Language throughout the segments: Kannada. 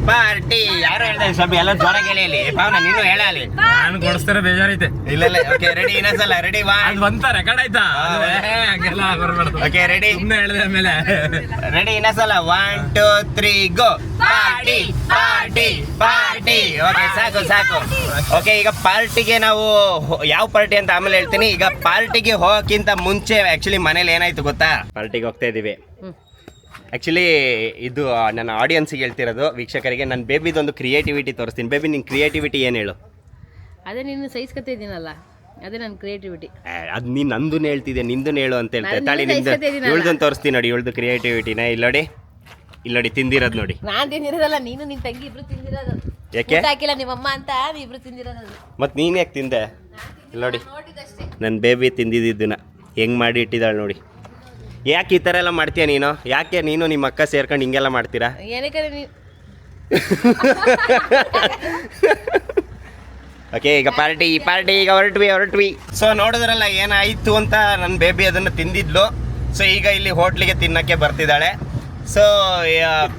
ಪಾರ್ಟಿ ಯಾರು ಹೇಳ್ತಾ ಸ್ವಲ್ಪ ಎಲ್ಲ ಜೋರಾಗಿ ಹೇಳಿ ಪಾವನ ನೀನು ಹೇಳಲಿ. ನಾನು ಕೊಡಿಸ್ತಾರೆ ಬೇಜಾರೈತೆ. ಇಲ್ಲ ಓಕೆ ರೆಡಿ ಇನ್ನೊಂದ್ಸಲ ರೆಡಿ ಬಂತ ರೆಕಾರ್ಡ್ ಆಯ್ತಾ? ಓಕೆ ರೆಡಿ ಸುಮ್ಮನೆ ಹೇಳಿದೆ ಆಮೇಲೆ ರೆಡಿ ಇನ್ನೊಂದ್ಸಲ 1 2 3 go. Party party party. Okay ಸಾಕು. ಓಕೆ ಈಗ ಪಾರ್ಟಿಗೆ ನಾವು ಯಾವ ಪಾರ್ಟಿ ಅಂತ ಆಮೇಲೆ ಹೇಳ್ತೀನಿ. ಈಗ ಪಾರ್ಟಿಗೆ ಹೋಗಕ್ಕಿಂತ ಮುಂಚೆ ಆಕ್ಚುಲಿ ಮನೇಲಿ ಏನಾಯ್ತು ಗೊತ್ತಾ? ಪಾರ್ಟಿಗೆ ಹೋಗ್ತಾ ಇದೀವಿ. ಆ್ಯಕ್ಚುಲಿ ಇದು ನನ್ನ ಆಡಿಯನ್ಸಿಗೆ ಹೇಳ್ತಿರೋದು, ವೀಕ್ಷಕರಿಗೆ. ನನ್ನ ಬೇಬಿದೊಂದು ಕ್ರಿಯೇಟಿವಿಟಿ ತೋರಿಸ್ತೀನಿ. ಬೇಬಿ ನಿನ್ನ ಕ್ರಿಯೇಟಿವಿಟಿ ಏನು ಹೇಳು? ಅದೇ ನೀನು ಸಹಿಸ್ಕೊತಾ ಇದ್ದೀನಲ್ಲ, ಅದೇ ನನ್ನ ಕ್ರಿಯೇಟಿವಿಟಿ. ಅದು ನೀನು ನಂದೂ ಹೇಳ್ತಿದ್ದೆ, ನಿಂದು ಹೇಳು ಅಂತ ಹೇಳ್ತಾರೆ. ತಾಳಿ ನಿಂದು ಇವಳ್ದೊಂದು ತೋರಿಸ್ತೀನಿ ನೋಡಿ, ಇವಳ್ದು ಕ್ರಿಯೇಟಿವಿಟಿನ. ಇಲ್ಲೋಡಿ ತಿಂದಿರೋದು ನೋಡಿ. ನಾನು ತಿಂದಿರೋದಲ್ಲ, ನೀನು ನಿನ್ನ ತಂಗಿ ಇಬ್ರು ತಿಂದಿರೋದು. ಯಾಕೆ ಹಾಕಿಲ್ಲ ನಿಮ್ಮಮ್ಮ ಅಂತ ಇಬ್ರು ತಿಂದಿರೋದು. ಮತ್ತು ನೀನು ಯಾಕೆ ತಿಂದೆ? ನೋಡಿ ನನ್ನ ಬೇಬಿ ತಿಂದಿದ್ದನ್ನ ಹೆಂಗೆ ಮಾಡಿ ಇಟ್ಟಿದ್ದಾಳೆ ನೋಡಿ. ಯಾಕೆ ಈ ಥರ ಎಲ್ಲ ಮಾಡ್ತೀಯ ನೀನು? ಯಾಕೆ ನೀನು ನಿಮ್ಮ ಅಕ್ಕ ಸೇರ್ಕೊಂಡು ಹಿಂಗೆಲ್ಲ ಮಾಡ್ತೀರಾ? ಏನಕ್ಕೆ ಓಕೆ ಈಗ ಪಾರ್ಟಿ ಈಗ ಹೊರಟ್ವಿ. ಸೊ ನೋಡಿದ್ರಲ್ಲ ಏನಾಯಿತು ಅಂತ. ನನ್ನ ಬೇಬಿ ಅದನ್ನು ತಿಂದಿದ್ಲು. ಸೊ ಈಗ ಇಲ್ಲಿ ಹೋಟ್ಲಿಗೆ ತಿನ್ನೋಕ್ಕೆ ಬರ್ತಿದ್ದಾಳೆ. ಸೊ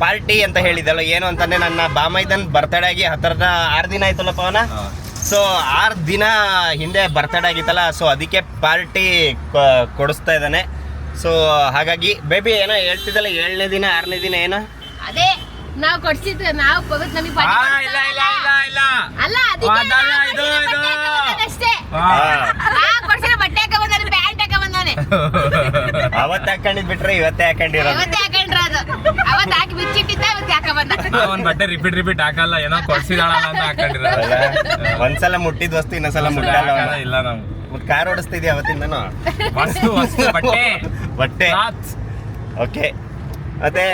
ಪಾರ್ಟಿ ಅಂತ ಹೇಳಿದಳು. ಏನು ಅಂತಂದರೆ ನನ್ನ ಬಾಮೈದನ್ ಬರ್ತಡೇ ಆಗಿ ಹತ್ತಿರದ 6 ದಿನ ಆಯ್ತಲ್ಲ ಪವನ. ಸೊ 6 ದಿನ ಹಿಂದೆ ಬರ್ತಡೇ ಆಗಿತ್ತಲ್ಲ. ಸೊ ಅದಕ್ಕೆ ಪಾರ್ಟಿ ಕೊಡಿಸ್ತಾ ಇದ್ದಾನೆ. ಸೊ ಹಾಗಾಗಿ ಬೇಬಿ ಏನೋ ಹೇಳ್ತಿದ್ದಲ್ಲ, 7ನೇ ದಿನ 6ನೇ ದಿನ ಏನೋ ಅದೇ ನಾವು ಕೊಡ್ಸಿದ್ರೆ ನಾವು ನಮಗೆ ಅಲ್ಲ ಅಷ್ಟೇ. ಬಟ್ಟೆ ಹಾಕ ಬಂದಾನೆ, ಪ್ಯಾಂಟ್ ಹಾಕ ಬಂದಾನೆ. ಅವತ್ತು ಹಾಕೊಂಡಿದ್ ಬಿಟ್ರೆ ಇವತ್ತೇ ಹಾಕೊಂಡಿರೋದು. ಅವತ್ತು ಹಾಕಿ ಬಿಚ್ಚಿಟ್ಟಿದ್ದ, ಇವತ್ತು ಹಾಕ ಬಂದ. ಒಂದ್ ಬಟ್ಟೆ ರಿಪೀಟ್ ಹಾಕಲ್ಲ, ಏನೋ ಕೊಡ್ಸಿದಾಳಲ್ಲ ಅಂತ ಹಾಕೊಂಡಿರೋದು. ಒಂದ್ಸಲ ಮುಟ್ಟಿದ ವಸ್ತು ಇನ್ನೊಂದ್ಸಲ ಮುಟ್ಟಲ್ಲ. ಇಲ್ಲ ನಾವು ಕಾರ್ ಓಡಿಸ್ತಿದ್ಯಾ ಅವತ್ತಿಂದನು? ಬಟ್ಟೆ. ಓಕೆ ಮತ್ತೆ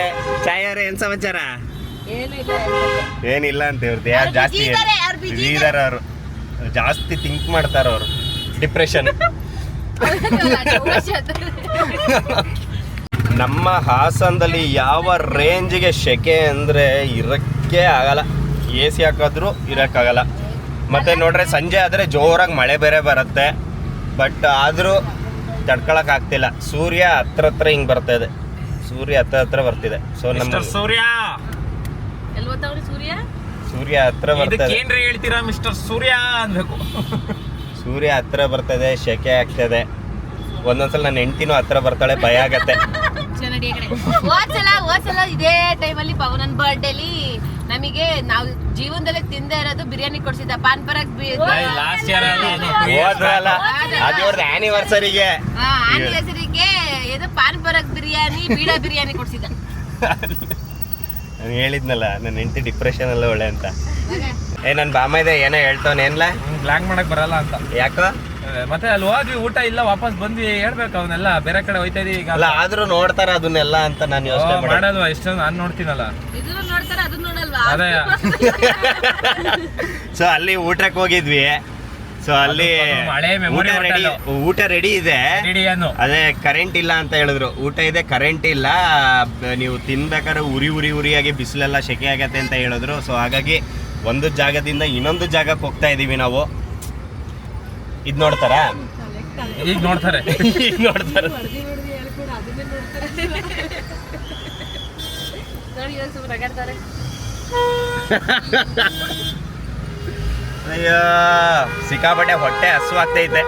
ಚಾಯವ್ರ ಏನ್ ಸಮಾಚಾರ? ಏನಿಲ್ಲ ಅಂತ ಇವ್ರದ್ದು ಯಾರು ಜಾಸ್ತಿ ಇದಾರೆ. ಅವರು ಜಾಸ್ತಿ ಥಿಂಕ್ ಮಾಡ್ತಾರ. ಅವರು ಡಿಪ್ರೆಷನ್. ನಮ್ಮ ಹಾಸನದಲ್ಲಿ ಯಾವ ರೇಂಜಿಗೆ ಸೆಕೆ ಅಂದರೆ ಇರಕ್ಕೆ ಆಗಲ್ಲ. AC ಹಾಕಿದ್ರು ಇರೋಕ್ಕಾಗಲ್ಲ. ಮತ್ತು ನೋಡ್ರೆ ಸಂಜೆ ಆದರೆ ಜೋರಾಗಿ ಮಳೆ ಬೇರೆ ಬರುತ್ತೆ. ಬಟ್ ಆದರೂ ತಡ್ಕೊಳಕ್ಕಾಗ್ತಿಲ್ಲ. ಸೂರ್ಯ ಹತ್ರ ಹಿಂಗೆ ಬರ್ತಾ ಇದೆ. ಸೂರ್ಯ ಹತ್ರ ಬರ್ತಿದೆ. ಸೊ ನಮ್ಮ ಸೂರ್ಯ ಹತ್ರ ಬರ್ತಾ ಇದೆ. ಹೇಳ್ತೀರಾ ಮಿಸ್ಟರ್ ಸೂರ್ಯ ಅನ್ಬೇಕು. ಸೂರ್ಯ ಹತ್ರ ಬರ್ತದೆ, ಸೆಕೆ ಆಗ್ತದೆ. ಒಂದೊಂದ್ಸಲ ನನ್ನ ಹೆಂಡ್ತಿನೂ ಹತ್ರ ಬರ್ತಾಳೆ, ಭಯ ಆಗತ್ತೆ. ಹೋದ್ಸಲ ಇದೇ ಟೈಮಲ್ಲಿ ಪವನನ್ ಬರ್ಡೇಲಿ ನಮಗೆ ನಾವು ಜೀವನದಲ್ಲೇ ತಿಂದೇ ಇರೋದು ಬಿರಿಯಾನಿ ಕೊಡ್ಸಿದ್ದ. ಪಾನ್ ಪರಾಗ್ ಹೋದ್ರಲ್ಲ, ಅದು ಅವ್ರದ್ದು ಆನಿವರ್ಸರಿಗೆ ಇದು ಪಾನ್ ಪರಾಗ್ ಬಿರಿಯಾನಿ, ಬೀಡಾ ಬಿರಿಯಾನಿ ಕೊಡ್ಸಿದ್ದ. ನಾನು ಹೇಳಿದ್ನಲ್ಲ ನನ್ನ ಹೆಂಡತಿ ಡಿಪ್ರೆಷನ್ ಅಲ್ಲ ಒಳ್ಳೆ ಅಂತ. ನನ್ನ ಬಾಮೈದೆ ಏನೋ ಹೇಳ್ತಾವನೆ ಏನ್ಲ ಬ್ಲಾಕ್ ಮಾಡಕ್ ಬರಲ್ಲ ಅಂತ. ಯಾಕೋ ಮತ್ತೆ ಅಲ್ಲಿ ಹೋದ್ವಿ, ಊಟ ಇಲ್ಲ, ವಾಪಸ್ ಬಂದ್ವಿ. ಹೇಳ್ಬೇಕು ಅವನ್ನೆಲ್ಲ ಬೇರೆ ಕಡೆ ಹೋಯ್ತಾ ಇದೀವಿ ಈಗ. ಅಲ್ಲ ಆದ್ರೂ ನೋಡ್ತಾರ ಅದನ್ನೆಲ್ಲ ಅಂತ ನಾನು ಯೋಚನೆ ಮಾಡಲ್ವಾ? ಇಷ್ಟೊಂದು ನಾನು ನೋಡ್ತೀನಲ್ಲ. ಅದೇ ಸೊ ಅಲ್ಲಿ ಊಟಕ್ಕೆ ಹೋಗಿದ್ವಿ. ಸೊ ಅಲ್ಲಿ ಊಟ ರೆಡಿ ಇದೆ. ಅದೇ ಕರೆಂಟ್ ಇಲ್ಲ ಅಂತ ಹೇಳಿದ್ರು. ಊಟ ಇದೆ, ಕರೆಂಟ್ ಇಲ್ಲ, ನೀವು ತಿನ್ಬೇಕಾದ್ರೆ ಉರಿಯಾಗಿ ಬಿಸಿಲೆಲ್ಲ ಸೆಕೆ ಆಗತ್ತೆ ಅಂತ ಹೇಳಿದ್ರು. ಸೊ ಹಾಗಾಗಿ ಒಂದು ಜಾಗದಿಂದ ಇನ್ನೊಂದು ಜಾಗಕ್ಕೆ ಹೋಗ್ತಾ ಇದೀವಿ ನಾವು. ಇದ್ ನೋಡ್ತಾರ ಈಗ ನೋಡ್ತಾರೆ. ಅಯ್ಯೋ ಸಿಕ್ಕಾಪಟ್ಟೆ ಹೊಟ್ಟೆ ಹಸುವಾಗ್ತೈತೆ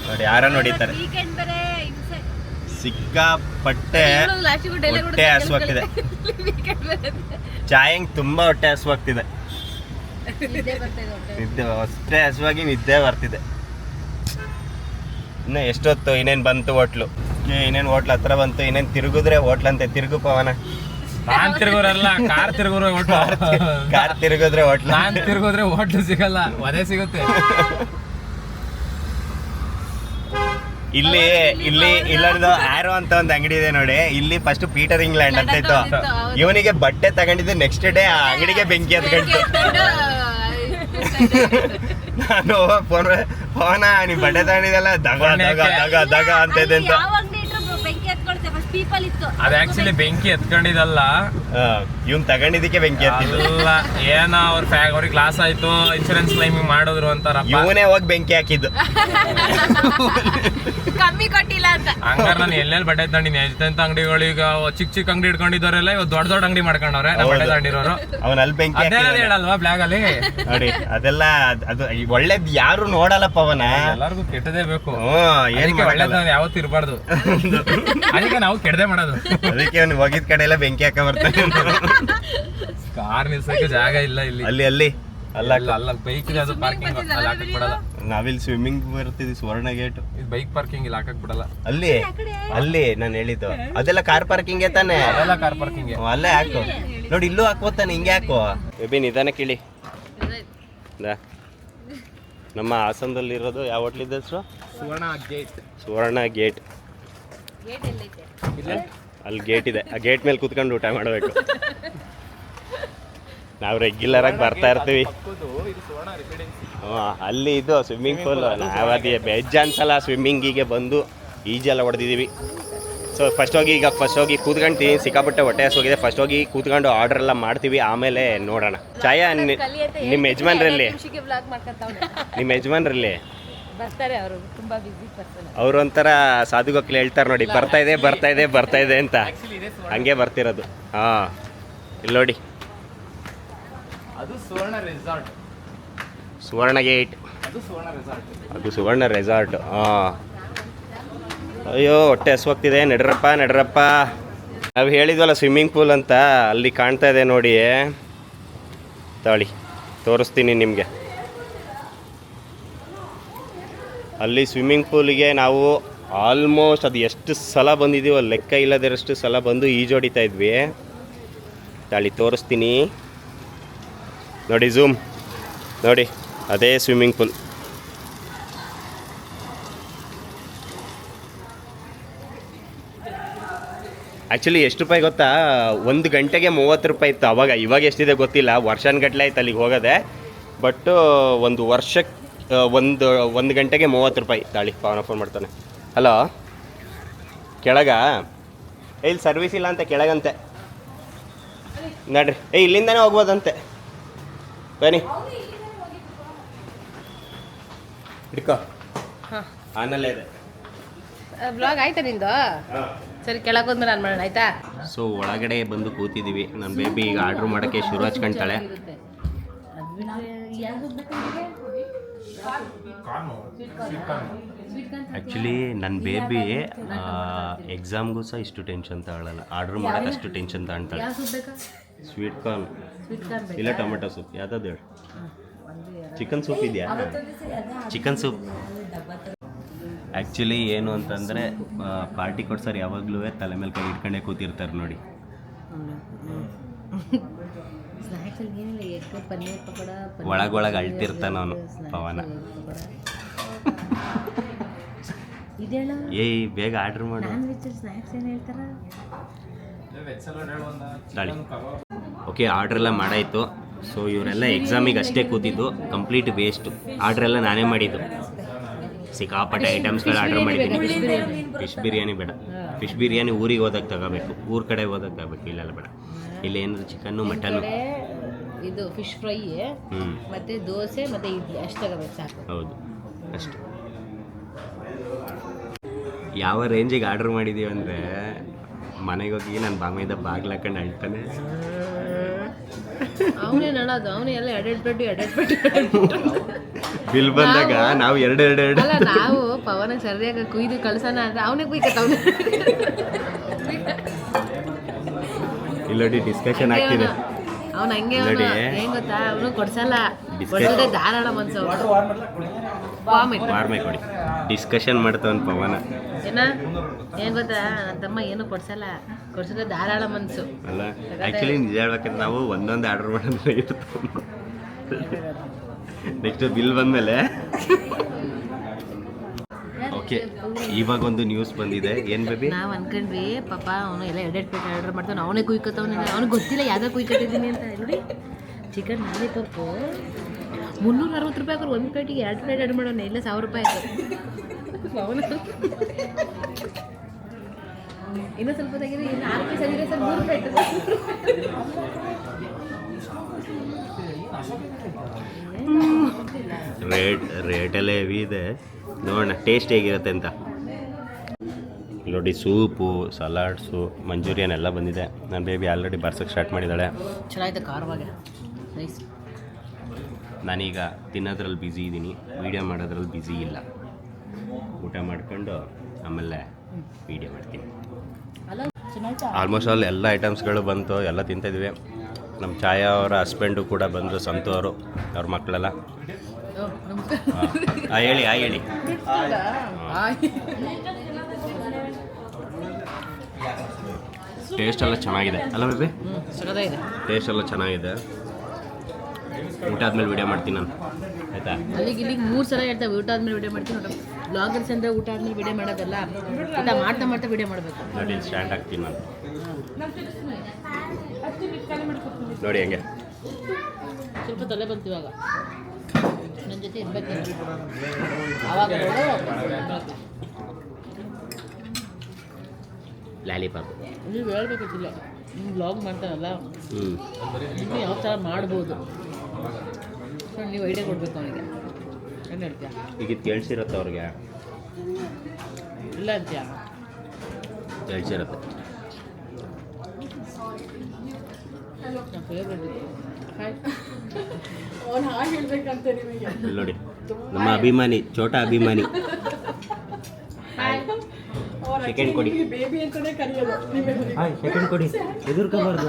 ನೋಡಿ. ಯಾರ ನೋಡಿತಾರೆ ಸಿಕ್ಕಾಪಟ್ಟೆ ಹೊಟ್ಟೆ ಹಸುವಾಗ್ತಿದೆ. ಚಾಯಂಗ್ ತುಂಬಾ ಹೊಟ್ಟೆ ಹಸುವಾಗ್ತಿದೆ. ನಿದ್ದೆ ಅಷ್ಟೇ ಹಸುವಾಗಿ ನಿದ್ದೆ ಬರ್ತಿದೆ. ಇನ್ನು ಎಷ್ಟೊತ್ತು ಇನ್ನೇನು ಬಂತು ಹೋಟ್ಲು. ಇನ್ನೇನು ಹೋಟ್ಲ್ ಹತ್ರ ಬಂತು. ಇನ್ನೇನು ತಿರುಗಿದ್ರೆ ಹೋಟ್ಲಂತೆ. ತಿರುಗು ಪವನ. ನಾನ್ ತಿರುಗೋರಲ್ಲ, ಕಾರ್ ತಿರುಗೋರೆ ಹೋಟ್ಲು. ಕಾರ್ ತಿರುಗಿದ್ರೆ ಹೋಟ್ಲು. ನಾನ್ ತಿರುಗೋದ್ರೆ ಹೋಟ್ಲು ಸಿಗಲ್ಲ, ಅದೇ ಸಿಗುತ್ತೆ. ಇಲ್ಲಿ ಇಲ್ಲೊಂದು ಆರೋ ಅಂತ ಒಂದು ಅಂಗಡಿ ಇದೆ ನೋಡಿ. ಇಲ್ಲಿ ಫಸ್ಟ್ ಪೀಟರ್ ಇಂಗ್ಲೆಂಡ್ ಅಂತ ಇತ್ತು. ಇವನಿಗೆ ಬಟ್ಟೆ ತಗೊಂಡಿದ್ದು ನೆಕ್ಸ್ಟ್ ಡೇ ಆ ಅಂಗಡಿಗೆ ಬೆಂಕಿ ಹತ್ಕೊಂಡು. ನಾನು ಫೋನ ನೀವ್ ಬಟ್ಟೆ ತಗೊಂಡಿದ್ದಲ್ಲ ದಗ ಅಂತ ಇದೆ ಅಂತ. ಅದು ಆಕ್ಚುಲಿ ಬೆಂಕಿ ಎತ್ಕೊಂಡಿದಲ್ಲ, ಇವ್ನ್ ತಗೊಂಡಿದ್ದಕ್ಕೆ ಬೆಂಕಿ ಹತ್ತಿದ್ದು. ಅಲ್ಲ ಏನೋ ಅವ್ರಿಗೆ ಲಾಸ್ ಆಯ್ತು, ಇನ್ಶೂರೆನ್ಸ್ ಕ್ಲೈಮಿಂಗ್ ಮಾಡಿದ್ರು ಅಂತಾರ. ಇವನೇ ಹೋಗಿ ಬೆಂಕಿ ಹಾಕಿದ್ದು. ಕಮ್ಮಿ ಕೊಟ್ಟಿಲ್ಲ ಅಂತ. ಹಂಗಾರ ನಾನು ಎಲ್ಲೆಲ್ಲಿ ಬಟ್ಟೆ ತಂದಿನಿ, ಎಂತ ಅಂಗಡಿಗಳು ಈಗ ಚಿಕ್ಕ ಅಂಗಡಿ ಇಟ್ಕೊಂಡಿದ್ದವರೆಲ್ಲ ಇವತ್ತು ದೊಡ್ಡ ಅಂಗಡಿ ಮಾಡ್ಕೊಂಡವ್ರೆ. ನಮ್ಮ ಬಟ್ಟೆ ತಂದಿರೋರು ಅವನ್ ಅಲ್ಲಿ ಬೆಂಕಿ ಅದೇನ ಹೇಳಲ್ವಾ ಬ್ಲಾಗ್ ಅಲ್ಲಿ ನೋಡಿ. ಅದೆಲ್ಲ ಅದು ಒಳ್ಳೇದ್ ಯಾರು ನೋಡಲ್ಲಪ್ಪ ಅವನ. ಎಲ್ಲರಿಗೂ ಕೆಟ್ಟದೇ ಬೇಕು. ಏನ್ ಒಳ್ಳೇದ ಯಾವತ್ತು ಇರಬಾರ್ದು. ಅದಕ್ಕೆ ನಾವು ಕೆಡದೆ ಮಾಡೋದು. ಅದಕ್ಕೆ ಅವ್ನು ಹೋಗಿದ್ ಕಡೆ ಎಲ್ಲ ಬೆಂಕಿ ಹಾಕ ಬರ್ತಾನೆ. ಕಾರ್ ನಿಲ್ಸಕ್ಕೆ ಜಾಗ ಇಲ್ಲ ಇಲ್ಲಿ. ಅಲ್ಲಿ ಅಲ್ಲ ಬೈಕ್ ಅದು ಪಾರ್ಕಿಂಗ್ ಅಲ್ಲಿ ಹಾಕಕ್ ಬಿಡಲ್ಲ. ನಾವಿಲ್ಲಿ ಸ್ವಿಮ್ಮಿಂಗ್ ಬರ್ತಿದ್ವಿ ಸುವರ್ಣ ಗೇಟ್. ಇದು ಬೈಕ್ ಪಾರ್ಕಿಂಗ್ ಇಲ್ಲಿ ಹಾಕಕ್ ಬಿಡಲ್ಲ. ಅಲ್ಲಿ ನಾನು ಹೇಳಿದ್ದು ಅದೆಲ್ಲ ಕಾರ್ ಪಾರ್ಕಿಂಗ್ ತಾನೆ. ಅದೆಲ್ಲ ಕಾರ್ ಪಾರ್ಕಿಂಗ್ ಅಲ್ಲೇ ಹಾಕು. ನೋಡಿ ಇಲ್ಲೂ ಹಾಕೋತಾನೆ, ಹಿಂಗೆ ಹಾಕೋ. ಬೇಬಿ ನಿಧಾನ ಕೇಳಿ. ನಮ್ಮ ಹಾಸನದಲ್ಲಿರೋದು ಯಾವ ಹೋಟ್ಲಿದ್ದ ಹೆಸರು? ಸುವರ್ಣ ಗೇಟ್. ಅಲ್ಲಿ ಗೇಟ್ ಇದೆ, ಆ ಗೇಟ್ ಮೇಲೆ ಕೂತ್ಕೊಂಡು ಊಟ ಮಾಡಬೇಕು. ನಾವು ರೆಗ್ಯುಲರ್ ಆಗಿ ಬರ್ತಾ ಇರ್ತೀವಿ. ಅಲ್ಲಿ ಇದು ಸ್ವಿಮ್ಮಿಂಗ್ ಪೂಲ್. ನಾವು ಅದೇ ಬೇಜಾನ್ಸಲ ಸ್ವಿಮ್ಮಿಂಗಿಗೆ ಬಂದು ಈಜೆಲ್ಲ ಹೊಡೆದಿದ್ದೀವಿ. ಸೊ ಫಸ್ಟ್ ಹೋಗಿ ಕೂತ್ಕೊಂಡ್ತೀನಿ. ಸಿಕ್ಕಾಪಟ್ಟೆ ಹೊಟ್ಟೆ ಹಸ್ವಾಗಿದೆ. ಫಸ್ಟ್ ಹೋಗಿ ಕೂತ್ಕೊಂಡು ಆರ್ಡರ್ ಎಲ್ಲ ಮಾಡ್ತೀವಿ, ಆಮೇಲೆ ನೋಡೋಣ. ಛಾಯಾ ನಿಮ್ಮ ಯಜಮಾನ್ರಲ್ಲಿ ಬರ್ತಾರೆ ಅವರು, ತುಂಬಾ ಬಿಸಿ ಪರ್ಸನ್. ಅವ್ರು ಒಂಥರ ಸಾಧುಗೋಕ್ಲಿ ಹೇಳ್ತಾರೆ ನೋಡಿ, ಬರ್ತಾ ಇದೆ ಅಂತ. ಹಂಗೆ ಬರ್ತಿರೋದು. ಇಲ್ಲಿ ನೋಡಿ, ಅದು ಸುವರ್ಣ ರೆಸಾರ್ಟ್. ಸುವರ್ಣ ಗೇಟ್, ಅದು ಸುವರ್ಣ ರೆಸಾರ್ಟ್. ಅಯ್ಯೋ ಹೊಟ್ಟೆ ಹಸ್ವಾಗ್ತಿದೆ. ನಡ್ರಪ್ಪ. ನಾವು ಹೇಳಿದ್ವಲ್ಲ ಸ್ವಿಮ್ಮಿಂಗ್ ಪೂಲ್ ಅಂತ, ಅಲ್ಲಿ ಕಾಣ್ತಾ ಇದೆ ನೋಡಿ. ತೋರಿಸ್ತೀನಿ ನಿಮಗೆ. ಅಲ್ಲಿ ಸ್ವಿಮ್ಮಿಂಗ್ ಪೂಲಿಗೆ ನಾವು ಆಲ್ಮೋಸ್ಟ್ ಅದು ಎಷ್ಟು ಸಲ ಬಂದಿದ್ದೀವೋ ಲೆಕ್ಕ ಇಲ್ಲದಿರಷ್ಟು ಸಲ ಬಂದು ಈಜೊಡಿತಾ ಇದ್ವಿ. ತೋರಿಸ್ತೀನಿ ನೋಡಿ, ಝೂಮ್ ನೋಡಿ, ಅದೇ ಸ್ವಿಮ್ಮಿಂಗ್ ಪೂಲ್. ಆ್ಯಕ್ಚುಲಿ ಎಷ್ಟು ರೂಪಾಯಿ ಗೊತ್ತಾ? 1 ಗಂಟೆಗೆ 30 ರೂಪಾಯಿ ಇತ್ತು ಅವಾಗ. ಇವಾಗ ಎಷ್ಟಿದೆ ಗೊತ್ತಿಲ್ಲ, ವರ್ಷಾನುಗಟ್ಲೆ ಆಯ್ತು ಅಲ್ಲಿಗೆ ಹೋಗೋದೆ. ಬಟ್ ಒಂದು ವರ್ಷಕ್ಕೆ ಒಂದು ಗಂಟೆಗೆ 30 ರೂಪಾಯಿ. ಪವನ ಫೋನ್ ಮಾಡ್ತಾನೆ. ಹಲೋ, ಕೆಳಗ ಇಲ್ಲಿ ಸರ್ವಿಸ್ ಇಲ್ಲ ಅಂತ ಕೆಳಗಂತೆ. ನಡ್ರಿ, ಇಲ್ಲಿಂದನೇ ಹೋಗ್ಬೋದಂತೆ. ಬನ್ನಿ ಹಿಡ್ಕೋ. ಆನಲ್ಲೇ ಇದೆ. ಬ್ಲಾಗ್ ಆಯ್ತಾ ನಿಂದು? ಸರಿ, ಕೆಳಗೆ ಹೋದ್ಮೇಲೆ ನಾನು ಮಾಡೋಣ, ಆಯ್ತಾ? ಸೊ ಒಳಗಡೆ ಬಂದು ಕೂತಿದ್ದೀವಿ. ನನ್ನ ಬೇಬಿ ಈಗ ಆರ್ಡ್ರ್ ಮಾಡೋಕ್ಕೆ ಶುರು ಹಚ್ಕೊಂತಾಳೆ. ಆ್ಯಕ್ಚುಲಿ ನನ್ನ ಬೇಬಿ ಎಕ್ಸಾಮ್ಗೂ ಸಹ ಇಷ್ಟು ಟೆನ್ಷನ್ ತಗೊಳ್ಳಲ್ಲ, ಆರ್ಡ್ರ್ ಮಾಡೋಕ್ಕೆ ಅಷ್ಟು ಟೆನ್ಷನ್ ತಗೊಳ್ತಾಳೆ. ಸ್ವೀಟ್ ಕಾರ್ನ್ ಇಲ್ಲ ಟೊಮೆಟೊ ಸೂಪ್, ಯಾವ್ದು ಹೇಳಿ. ಚಿಕನ್ ಸೂಪ್ ಇದೆಯಾ? Chicken soup. ಆ್ಯಕ್ಚುಲಿ ಏನು ಅಂತಂದರೆ ಪಾರ್ಟಿ ಕೊಡ್ಸೋರು ಯಾವಾಗಲೂ ತಲೆ ಮೇಲೆ ಕೈ ಇಟ್ಕೊಂಡೇ ಕೂತಿರ್ತಾರೆ ನೋಡಿ. ಒಳಗೊಳಗೆ ಅಳ್ತಿರ್ತಾನೆ ಅವನು ಪವನ. ಏಯ್ ಬೇಗ ಆರ್ಡ್ರ್ ಮಾಡು. ಓಕೆ, ಆರ್ಡ್ರೆಲ್ಲ ಮಾಡಾಯಿತು. ಸೊ ಇವರೆಲ್ಲ ಎಕ್ಸಾಮಿಗೆ ಅಷ್ಟೇ ಕೂತಿದ್ದು, ಕಂಪ್ಲೀಟ್ ವೇಸ್ಟು. ಆರ್ಡ್ರೆಲ್ಲ ನಾನೇ ಮಾಡಿದ್ದು. ಸಿಕ್ಕಾಪಟ್ಟೆ ಐಟಮ್ಸ್ಗಳು ಆರ್ಡ್ರ್ ಮಾಡಿದ್ದೀನಿ. ಫಿಶ್ ಬಿರಿಯಾನಿ ಬೇಡ, ಫಿಶ್ ಬಿರಿಯಾನಿ ಊರಿಗೆ ಹೋದಾಗ ತಗೋಬೇಕು, ಊರ ಕಡೆ ಹೋದಾಗ ತಗೋಬೇಕು. ಇಲ್ಲೆಲ್ಲ ಬೇಡ. ಇಲ್ಲಿ ಏನಾದ್ರು ಚಿಕನ್ನು ಮಟನ್ನು, ಇದು ಫಿಶ್ ಫ್ರೈ ಮತ್ತೆ ದೋಸೆ ಮತ್ತೆ ಇಡ್ಲಿ ಅಷ್ಟು ತಗೋಬೇಕು, ಸಾಕು. ಹೌದು, ಅಷ್ಟು. ಯಾವ ರೇಂಜಿಗೆ ಆರ್ಡ್ರ್ ಮಾಡಿದ್ದೀವಿ ಅಂದರೆ, ಮನೆಗೆ ಹೋಗಿ ನನ್ನ ಬಾಮೈದ ಬಾಗ್ಲು ಹಾಕೊಂಡು ಅಳ್ತಾನೆ. ಅವನೇ ನಡೋದು, ಅವನೇ ಎಲ್ಲ ಎಡೆಡ್ಬಿಟ್ಟು ಬಿಲ್ ಬಂದಾಗ ನಾವು ಎರಡು ಅಲ್ಲ, ನಾವು ಪವನ ಸರಿಯಾಗಿ ಕುಯ್ದು ಕಳ್ಸೋಣ ಅಂದ್ರೆ ಅವನೇ ಕುಯ್ಕತ್ತವನು. ಇಲ್ಲೋಡಿ ಡಿಸ್ಕಷನ್ ಆಗ್ತಿದೆ. ಅವ್ನು ಹಂಗೆ ಹೆಂಗ್ ಗೊತ್ತಾ, ಅವನು ಕೊಡ್ಸಲ್ಲ, ಧಾರಾಳ ಮನ್ಸು. ವಾರ್ಮೆ ಕೊಡಿ. ಡಿಸ್ಕಷನ್ ಮಾಡ್ತಾವನ್ ಪವನ. ಏನ್ ಗೊತ್ತಾ, ನನ್ನ ತಮ್ಮ ಏನು ಕೊಡ್ಸಲ್ಲ, ಕೊಡ್ಸಿದ್ರೆ ಧಾರಾಳ ಮನ್ಸು ಅಲ್ಲ. ಆ್ಯಕ್ಚುಲಿ ನಿಜ ಹೇಳ್ಬೇಕಂದ್ರೆ ನಾವು ಒಂದೊಂದು ಆರ್ಡರ್ ಮಾಡೋದ್ರೆ ಇರ್ತಾವ. ನೆಕ್ಸ್ಟ್ ಬಿಲ್ ಬಂದಮೇಲೆ ಓಕೆ. ಇವಾಗ ಒಂದು ನ್ಯೂಸ್ ಬಂದಿದೆ. ಏನು ಬೇಬಿ? ನಾವು ಅನ್ಕೊಂಡ್ವಿ ಪಾಪ ಅವನು ಎಲ್ಲ ಎರಡೆರಡು ಪ್ಲೇಟ್ ಆರ್ಡರ್ ಮಾಡ್ತಾನೆ, ಅವನೇ ಕುಯ್ಕೊತಾವನೆ. ಅವ್ನಿಗೆ ಗೊತ್ತಿಲ್ಲ ಯಾವ್ದು ಕುಯ್ಕೊಟ್ಟಿದ್ದೀನಿ ಅಂತ. ನೋಡಿ, ಚಿಕನ್ ಲಾಲಿಪಾಪು 360 ರೂಪಾಯಿ ಹಾಕೋರು, ಒಂದು ಪ್ಲೇಟಿಗೆ 2 ಪ್ಲೇಟ್ ಆರ್ಡರ್ ಮಾಡೋಣ, ಇಲ್ಲ 1000 ರೂಪಾಯಿ ಆಯ್ತು. ಅವನು ಇನ್ನೂ ಸ್ವಲ್ಪ ತೆಗೆದು ಇನ್ನು 6 ಪೀಸ್ ಆಗಿದ್ರೆ ಸರ್ 3 ಪ್ಲೇಟ್. ರೇಟೆಲ್ಲ ಹೆವಿ ಇದೆ. ನೋಡೋಣ ಟೇಸ್ಟ್ ಹೇಗಿರುತ್ತೆ ಅಂತ. ನೋಡಿ ಸೂಪು, ಸಲಾಡ್ಸು, ಮಂಚೂರಿಯನ್ ಎಲ್ಲ ಬಂದಿದೆ. ನನ್ನ ಬೇಬಿ ಆಲ್ರೆಡಿ ಬರ್ಸೋಕ್ಕೆ ಸ್ಟಾರ್ಟ್ ಮಾಡಿದ್ದಾಳೆ. ಚೆನ್ನಾಗಿದೆ ಖಾರವಾಗಿ, ನೈಸ್. ನಾನೀಗ ತಿನ್ನೋದ್ರಲ್ಲಿ ಬ್ಯುಸಿ ಇದ್ದೀನಿ, ವೀಡಿಯೋ ಮಾಡೋದ್ರಲ್ಲಿ ಬ್ಯುಸಿ ಇಲ್ಲ. ಊಟ ಮಾಡ್ಕೊಂಡು ಆಮೇಲೆ ವೀಡಿಯೋ ಮಾಡ್ತೀನಿ. ಆಲ್ಮೋಸ್ಟ್ ಆಲ್ ಎಲ್ಲ ಐಟಮ್ಸ್ಗಳು ಬಂತು, ಎಲ್ಲ ತಿಂತಿದ್ವಿ. ನಮ್ಮ ಛಾಯಾ ಅವರ ಹಸ್ಬೆಂಡು ಕೂಡ ಬಂದರು, ಸಂತು ಅವರು, ಅವ್ರ ಮಕ್ಕಳೆಲ್ಲ. ಹೇಳಿ ಟೇಸ್ಟ್ ಎಲ್ಲ ಚೆನ್ನಾಗಿದೆ ಅಲ್ಲ ಬೇಬಿ? ಟೇಸ್ಟ್ ಎಲ್ಲ ಚೆನ್ನಾಗಿದೆ. ಊಟ ಆದ್ಮೇಲೆ ವಿಡಿಯೋ ಮಾಡ್ತೀನಿ ನಾನು, ಆಯ್ತಾ? ಅಲ್ಲಿಗೆ 3 ಸಲ ಹೇಳ್ತೇವೆ ಊಟ ಆದ್ಮೇಲೆ ವಿಡಿಯೋ ಮಾಡ್ತೀನಿ. ನೋಡಿ ಬ್ಲಾಗರ್ಸ್ ಅಂದರೆ ಊಟ ಆದ್ಮೇಲೆ ವಿಡಿಯೋ ಮಾಡೋದಲ್ಲ, ಊಟ ಮಾಡ್ತಾ ವಿಡಿಯೋ ಮಾಡಬೇಕು. ನೋಡಿ ಸ್ಟ್ಯಾಂಡ್ ಹಾಕ್ತೀನಿ ನಾನು, ನೋಡಿ ಹೆಂಗೆ ಸ್ವಲ್ಪ ತಲೆ ಬಂತು ಇವಾಗ. ನನ್ನ ಜೊತೆ ಇರ್ಬೇಕು ಆವಾಗ ಲಾಲಿಪಾಪ್ ನೀವು ಹೇಳ್ಬೇಕಿಲ್ಲ. ನೀವು ಬ್ಲಾಗ್ ಮಾಡ್ತಾರಲ್ಲ, ನೀವು ಯಾವ ಥರ ಮಾಡ್ಬೋದು ನೀವು ಐಡಿಯಾ ಕೊಡಬೇಕು ಅವನಿಗೆ. ಏನು ಹೇಳ್ತೀಯ? ಈಗ ಇದು ಕೇಳಿಸಿರುತ್ತೆ ಅವ್ರಿಗೆ, ಇಲ್ಲ ಅಂತೀಯ? ಕೇಳಿಸಿರುತ್ತೆ. ನನ್ನ ಫೇವ್ರೆಟ್ ಅವನು ಹಾಗೆ ಹೇಳ್ಬೇಕಂತ ನಿಮಗೆ. ನೋಡಿ ನಮ್ಮ ಅಭಿಮಾನಿ, ಛೋಟಾ ಅಭಿಮಾನಿ. ಸೆಕೆಂಡ್ ಕೊಡಿ, ಬೇಬಿ ಅಂತಾನೆ ಕರೆಯೋದು. ಸೆಕೆಂಡ್ ಕೊಡಿ, ಎದುರ್ಕೋಬಾರ್ದು.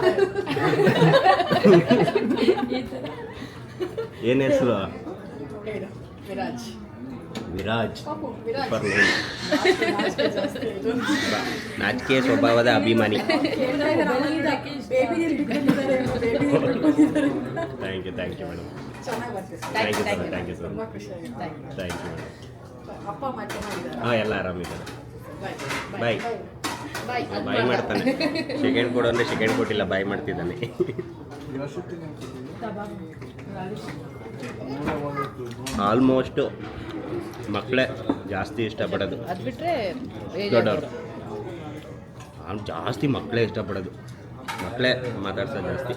ಏನು ಹೆಸರು? ವಿರಾಜ್. ವಿರಾಜ್. Viraj super name. ನಾಚಿಕೆ ಸ್ವಭಾವದ ಅಭಿಮಾನಿ. Thank you madam. ಚೆನ್ನಾಗಿ ಬರ್ತೀವಿ. Thank you sir. ತುಂಬ ಖುಷಿಯಾಗಿದೆ. Thank you madam. ಅಪ್ಪ ಅಮ್ಮ ಚೆನ್ನಾಗಿದ್ದಾರೆ. ಹಾಂ ಎಲ್ಲ ಆರಾಮಿದ್ದಾರೆ. ಬಾಯ್ ಬಾಯ್. ಬಾಯ್ ಮಾಡ್ತಾನೆ. ಸೆಕೆಂಡ್ ಕೊಡು ಅಂದರೆ ಸೆಕೆಂಡ್ ಕೊಟ್ಟಿಲ್ಲ, ಬಾಯ್ ಮಾಡ್ತಿದ್ದಾನೆ. ಆಲ್ಮೋಸ್ಟು ಮಕ್ಕಳೇ ಜಾಸ್ತಿ ಇಷ್ಟಪಡೋದು, ಅದು ಬಿಟ್ಟರೆ ದೊಡ್ಡವರು ಜಾಸ್ತಿ ಮಕ್ಕಳೇ ಇಷ್ಟಪಡೋದು, ಮಕ್ಕಳೇ ಮಾತಾಡ್ಸೋದು ಜಾಸ್ತಿ.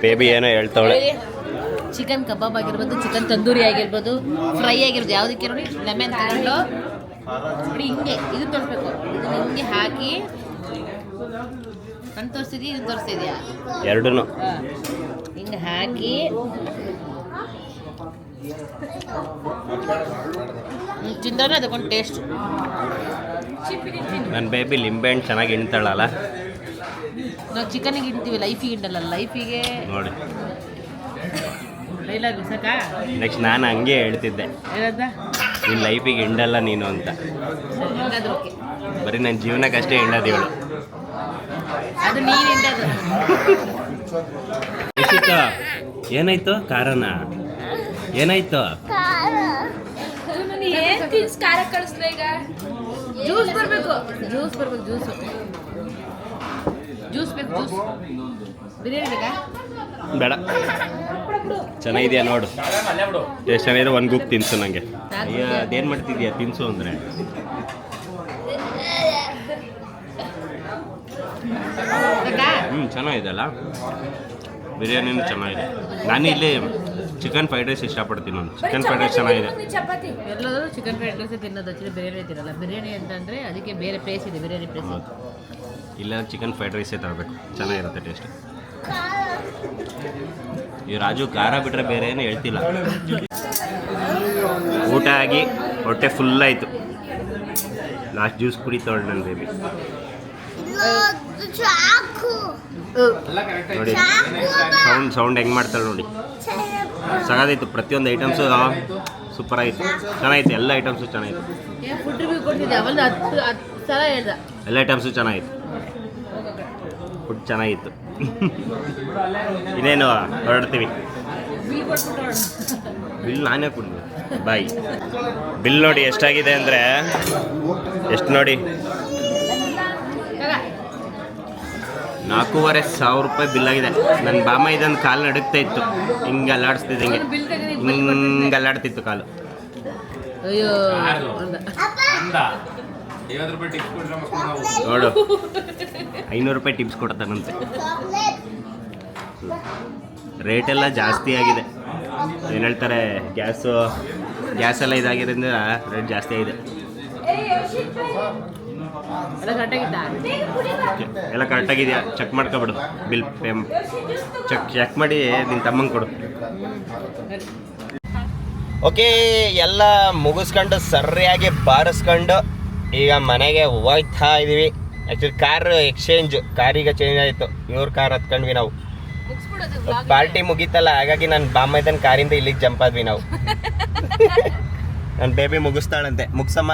ಬೇಬಿ ಏನೋ ಹೇಳ್ತಾವಳೆ. ಚಿಕನ್ ಕಬಾಬ್ ಆಗಿರ್ಬೋದು, ಚಿಕನ್ ತಂದೂರಿ ಆಗಿರ್ಬೋದು, ಫ್ರೈ ಆಗಿರ್ಬೋದು, ಯಾವುದಕ್ಕೆ ನೋಡಿ ಲೆಮನ್ ತಗೊಂಡು ನೋಡಿ ಹಿಂಗೆ ಇದನ್ನ ತೋರಿಸ್ಬೇಕು. ಇದನ್ನ ಹಿಂಗೆ ಹಾಕಿ ಕಣ್ಣು ತೋರಿಸ್ತಿದ್ಯಾ, ಇದನ್ನ ತೋರಿಸ್ತಿದ್ಯಾ? ಎರಡೂ ಹಿಂಗೆ ಹಾಕಿ ತಿಂದ್ರೆ ಅದಕ್ಕೊಂದು ಟೇಸ್ಟ್. ನನ್ನ ಬೇಬಿ ಲಿಂಬೆಹಣ್ಣು ಚೆನ್ನಾಗಿ ಹಿಂಡ್ತಾಳಲ್ಲ. ನಾವು ಚಿಕನಿಗೆ ಹಿಂಡ್ತೀವಿ, ಲೈಫಿಗೆ ಹಿಂಡಲ್ಲ. ಲೈಫಿಗೆ ನೋಡಿ ಡೈಲಾಗ್ ಸಾಕಾ? ನೆಕ್ಸ್ಟ್ ನಾನು ಹಂಗೆ ಹೇಳ್ತಿದ್ದೆ, ಏನಂತ? ನಿನ್ನ ಲೈಫಿಗೆ ಹಿಂಡಲ್ಲ ನೀನು ಅಂತ. ಹಿಂಗಾದ್ರು ಓಕೆ, ಬರೀ ನನ್ನ ಜೀವನಕ್ಕಷ್ಟೇ ಹಿಂಡೋದು ಇವಳು. ಅದು ನೀನು ಹಿಂಡೋದು. ಏನಾಯ್ತು? ಕಾರಣ ಏನಾಯ್ತು? ಜ್ಯೂಸ್ ಬರಬೇಕು, ಜ್ಯೂಸ್ ಬೇಕು. ಬಿರಿಯಾನಿ ಬೇಕಾ? ಬೇಡ, ಚೆನ್ನಾಗಿದೆಯಾ ನೋಡು. ಎಷ್ಟು ಚೆನ್ನಾಗಿದೆ, ಒಂದು ಗುಕ್ ತಿನ್ಸು ನನಗೆ. ಅಯ್ಯ ಅದೇನು ಮಾಡ್ತಿದ್ಯಾ, ತಿನ್ಸು ಅಂದರೆ. ಚೆನ್ನಾಗಿದೆ ಅಲ್ಲ, ಬಿರಿಯಾನಿನೂ ಚೆನ್ನಾಗಿದೆ. ನಾನು ಇಲ್ಲಿ ಚಿಕನ್ ಫ್ರೈಡ್ ರೈಸ್ ಇಷ್ಟಪಡ್ತೀನಿ. ನಾನು ಚಿಕನ್ ಫ್ರೈಡ್ ರೈಸ್ ಚೆನ್ನಾಗಿದೆ. ಎಲ್ಲರೂ ಚಿಕನ್ ಫ್ರೈಡ್ ರೈಸ್ ತಿನ್ನೋದು, ಆಕ್ಚುಲಿ ಬಿರಿಯಾನಿ ತಿನ್ನಲ್ಲ. ಬಿರಿಯಾನಿ ಅಂತಂದರೆ ಅದಕ್ಕೆ ಬೇರೆ ಪ್ಲೇಸ್ ಇದೆ, ಬಿರಿಯಾನಿ ಪ್ಲೇಸ್. ಇಲ್ಲ ಚಿಕನ್ ಫ್ರೈಡ್ ರೈಸೇ ತರಬೇಕು, ಚೆನ್ನಾಗಿರುತ್ತೆ ಟೇಸ್ಟ್. ಈ ರಾಜು ಖಾರ ಬಿಟ್ಟರೆ ಬೇರೆ ಏನು ಹೇಳ್ತಿಲ್ಲ. ಊಟ ಆಗಿ ಹೊಟ್ಟೆ ಫುಲ್ ಆಯಿತು. ಲಾಸ್ಟ್ ಜ್ಯೂಸ್ ಕುಡಿತಾವಳು ನನ್ನ ಬೇಬಿ. ನೋಡಿ ಸೌಂಡ್ ಹೆಂಗೆ ಮಾಡ್ತಾಳೆ ನೋಡಿ, ಸಗದಾಯಿತು. ಪ್ರತಿಯೊಂದು ಐಟಮ್ಸು ಸೂಪರ್ ಆಗಿತ್ತು, ಚೆನ್ನಾಗಿತ್ತು. ಎಲ್ಲ ಐಟಮ್ಸು ಚೆನ್ನಾಗಿತ್ತು. ಫುಡ್ ರಿವ್ಯೂ ಕೊಡ್ತಿದ್ದೆ ಅವನು 10 ಸಲ ಹೇಳ್ದ. ಎಲ್ಲ ಐಟಮ್ಸು ಚೆನ್ನಾಗಿತ್ತು, ಫುಡ್ ಚೆನ್ನಾಗಿತ್ತು. ಇನ್ನೇನು ಹೊರಡ್ತೀವಿ. ಬಿಲ್ ನಾನೇ ಕೊಡ್ತೀನಿ. ಬಾಯ್. ಬಿಲ್ ನೋಡಿ ಎಷ್ಟಾಗಿದೆ ಅಂದರೆ, ಎಷ್ಟು ನೋಡಿ, 4,500 ರೂಪಾಯಿ ಬಿಲ್ ಆಗಿದೆ. ನನ್ನ ಬಾಮ ಇದೊಂದು ಕಾಲು ನಡುಗ್ತಾ ಇತ್ತು, ಹಿಂಗೆ ಅಲ್ಲಾಡಿಸ್ತಿದ್ದೆ, ಹಿಂಗೆ ಅಲ್ಲಾಡ್ತಿತ್ತು ಕಾಲು. ಅಯ್ಯೋ ನೋಡು 500 ರೂಪಾಯಿ ಟಿಪ್ಸ್ ಕೊಡ್ತಾನಂತೆ. ರೇಟ್ ಎಲ್ಲ ಜಾಸ್ತಿ ಆಗಿದೆ. ಏನು ಹೇಳ್ತಾರೆ, ಗ್ಯಾಸ್ ಎಲ್ಲ ಇದಾಗಿರೋದ್ರಿಂದ ರೇಟ್ ಜಾಸ್ತಿ ಆಗಿದೆ. ಎಲ್ಲ ಕರೆಕ್ಟಾಗಿದ್ದ ಎಲ್ಲ ಕರೆಕ್ಟಾಗಿದೆಯಾ ಚೆಕ್ ಮಾಡ್ಕೊಬಿಡು. ಬಿಲ್ ಚೆಕ್ ಮಾಡಿ ನಿನ್ನ ತಮ್ಮಂಗೆ ಕೊಡು. ಓಕೆ, ಎಲ್ಲ ಮುಗಿಸ್ಕೊಂಡು ಸರಿಯಾಗಿ ಬಾರಿಸ್ಕೊಂಡು ಈಗ ಮನೆಗೆ ಹೋಗ್ತಾ ಇದ್ದೀವಿ. ಆ್ಯಕ್ಚುಲಿ ಕಾರಿಗೆ ಚೇಂಜ್ ಆಯಿತು. ಇವ್ರ ಕಾರ್ ಹತ್ಕೊಂಡ್ವಿ ನಾವು. ಪಾರ್ಟಿ ಮುಗೀತಲ್ಲ, ಹಾಗಾಗಿ ನಾನು ಬಾಮೈದನ್ ಕಾರಿಂದ ಇಲ್ಲಿಗೆ ಜಂಪ್ ಆದ್ವಿ ನಾವು. ನನ್ನ ಬೇಬಿ ಮುಗಿಸ್ತಾಳಂತೆ. ಮುಗ್ಸಮ್ಮ.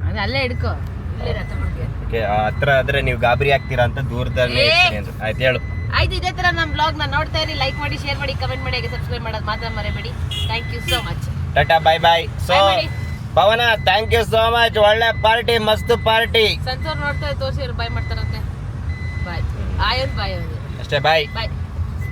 ಅದು ಅಲ್ಲೇ ಹಿಡ್ಕೊ, ಇಲ್ಲೇ ರಥ ಬಿಡ್ತೀಯ. ಓಕೆ, ಹತ್ರ ಆದ್ರೆ ನೀವು ಗಾಬರಿ ಆಗ್ತೀರಾ ಅಂತ ದೂರದಲ್ಲಿ ಆಯ್ತು ಹೇಳು. ಆಯ್ತು, ಇದೇ ತರ ನಮ್ಮ ಬ್ಲಾಗ್ ನ ನೋಡ್ತಾ ಇರಿ. ಲೈಕ್ ಮಾಡಿ, ಶೇರ್ ಮಾಡಿ, ಕಮೆಂಟ್ ಮಾಡಿ, ಹಾಗೆ ಸಬ್ಸ್ಕ್ರೈಬ್ ಮಾಡೋದು ಮಾತ್ರ ಮರೆಯಬೇಡಿ. Thank you so much. Tata, bye bye. So Bye ಮಾಡಿ. Pavana, thank you so much. ಒಳ್ಳೆ ಪಾರ್ಟಿ, ಮಸ್ತ್ ಪಾರ್ಟಿ. ಸಂತೋರ್ ನೋಡ್ತಾ ತೋರಿಸಿ ಬಾಯ್ ಮಾಡ್ತಾರಂತೆ. ಬಾಯ್ ಆಯ್ ಬಾಯ್ ಅಷ್ಟೇ, ಬಾಯ್. ಬಾಯ್.